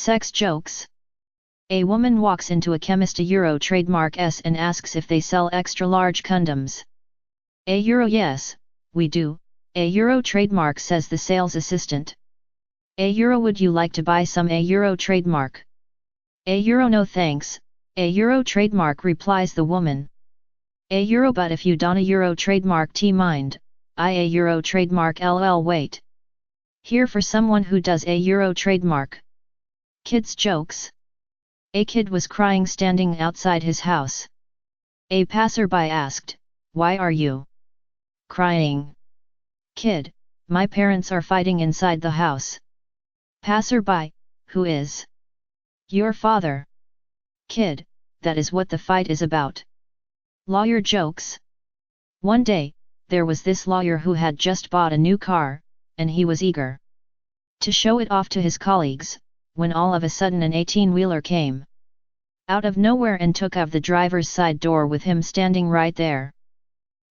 Sex jokes. A woman walks into a chemist a trademark S and asks if they sell extra large condoms. A yes, we do, a trademark, says the sales assistant. A would you like to buy some a trademark? A no thanks, a trademark, replies the woman. A but if you don't a trademark T mind, I a trademark LL wait. Here for someone who does a trademark. Kids jokes. A kid was crying standing outside his house. A passerby asked, "Why are you crying?" Kid, "My parents are fighting inside the house." Passerby, "Who is your father?" Kid, "That is what the fight is about." Lawyer jokes. One day, there was this lawyer who had just bought a new car, and he was eager to show it off to his colleagues, when all of a sudden an 18-wheeler came out of nowhere and took off the driver's side door with him standing right there.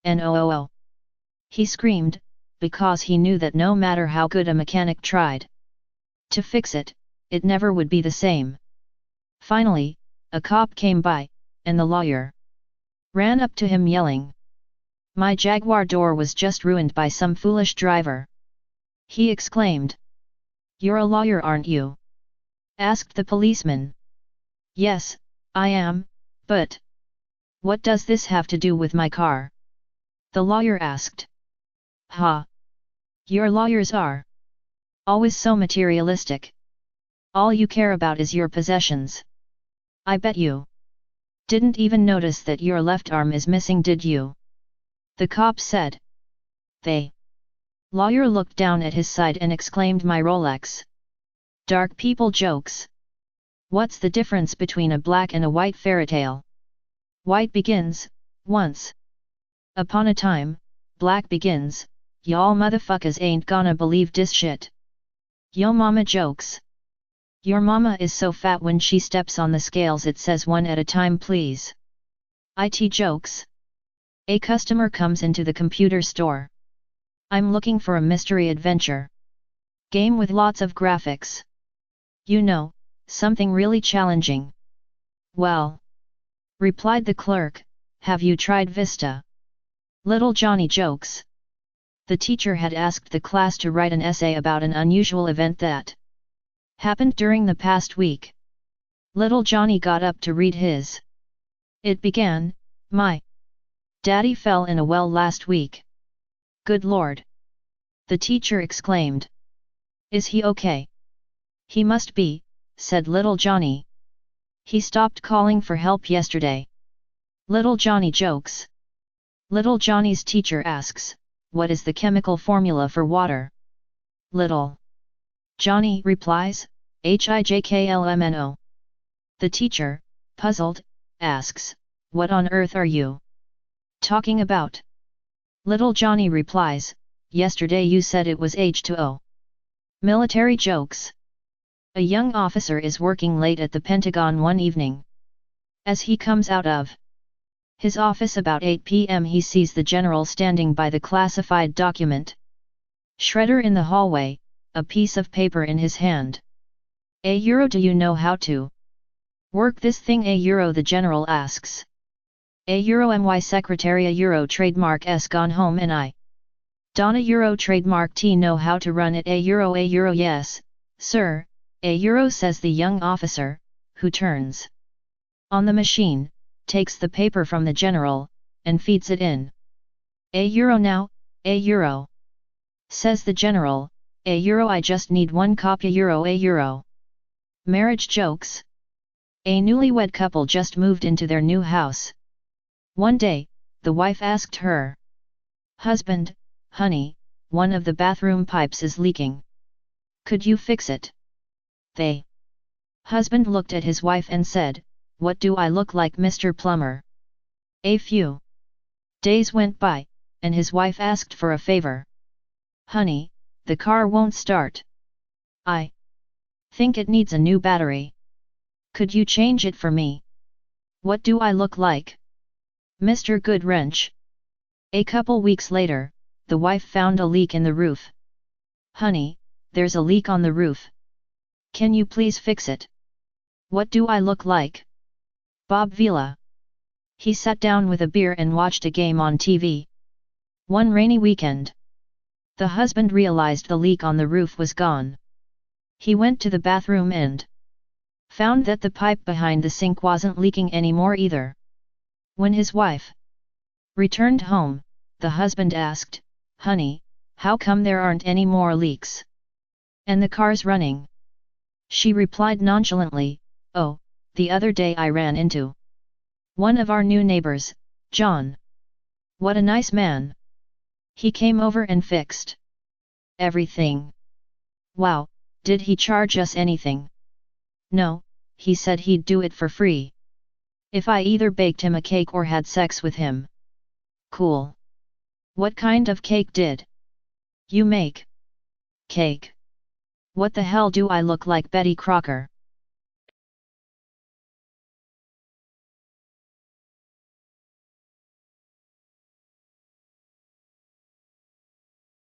"No!" he screamed, because he knew that no matter how good a mechanic tried to fix it, it never would be the same. Finally, a cop came by, and the lawyer ran up to him yelling, "My Jaguar door was just ruined by some foolish driver." He exclaimed. "You're a lawyer, aren't you?" asked the policeman. "Yes, I am, but what does this have to do with my car?" the lawyer asked. "Ha! Your lawyers are always so materialistic. All you care about is your possessions. I bet you didn't even notice that your left arm is missing, did you?" the cop said. The lawyer looked down at his side and exclaimed, "My Rolex." Dark people jokes. What's the difference between a black and a white fairytale? White begins, once upon a time, black begins, y'all motherfuckers ain't gonna believe this shit. Yo mama jokes. Your mama is so fat when she steps on the scales it says one at a time please. IT jokes. A customer comes into the computer store. "I'm looking for a mystery adventure game with lots of graphics. You know, something really challenging." "Well," replied the clerk, "have you tried Vista?" Little Johnny jokes. The teacher had asked the class to write an essay about an unusual event that happened during the past week. Little Johnny got up to read his. It began, "My daddy fell in a well last week." "Good Lord!" the teacher exclaimed. "Is he okay?" "He must be," said Little Johnny. "He stopped calling for help yesterday." Little Johnny jokes. Little Johnny's teacher asks, "What is the chemical formula for water?" Little Johnny replies, "HIJKLMNO." The teacher, puzzled, asks, "What on earth are you talking about?" Little Johnny replies, "Yesterday you said it was H2O." Military jokes. A young officer is working late at the Pentagon one evening. As he comes out of his office about 8 p.m. he sees the general standing by the classified document shredder in the hallway, a piece of paper in his hand. "A do you know how to work this thing a the general asks. "A my secretary a trademark S gone home and I don't a trademark T know how to run it a yes, sir, a says the young officer, who turns on the machine, takes the paper from the general, and feeds it in. "A now, a says the general, "A I just need one copy a Marriage jokes. A newlywed couple just moved into their new house. One day, the wife asked her husband, "Honey, one of the bathroom pipes is leaking. Could you fix it?" The husband looked at his wife and said, "What do I look like, Mr. Plumber?" A few days went by, and his wife asked for a favor. "Honey, the car won't start. I think it needs a new battery. Could you change it for me?" "What do I look like, Mr. Goodwrench?" A couple weeks later, the wife found a leak in the roof. "Honey, there's a leak on the roof. Can you please fix it? What do I look like? Bob Vila. He sat down with a beer and watched a game on TV. One rainy weekend. The husband realized the leak on the roof was gone. He went to the bathroom and found that the pipe behind the sink wasn't leaking anymore either. When his wife returned home, the husband asked, "Honey, how come there aren't any more leaks? And the car's running?" She replied nonchalantly, "Oh, the other day I ran into one of our new neighbors, John. What a nice man. He came over and fixed everything." "Wow, did he charge us anything?" "No, he said he'd do it for free. If I either baked him a cake or had sex with him." "Cool. What kind of cake did you make?" "Cake. What the hell do I look like, Betty Crocker?"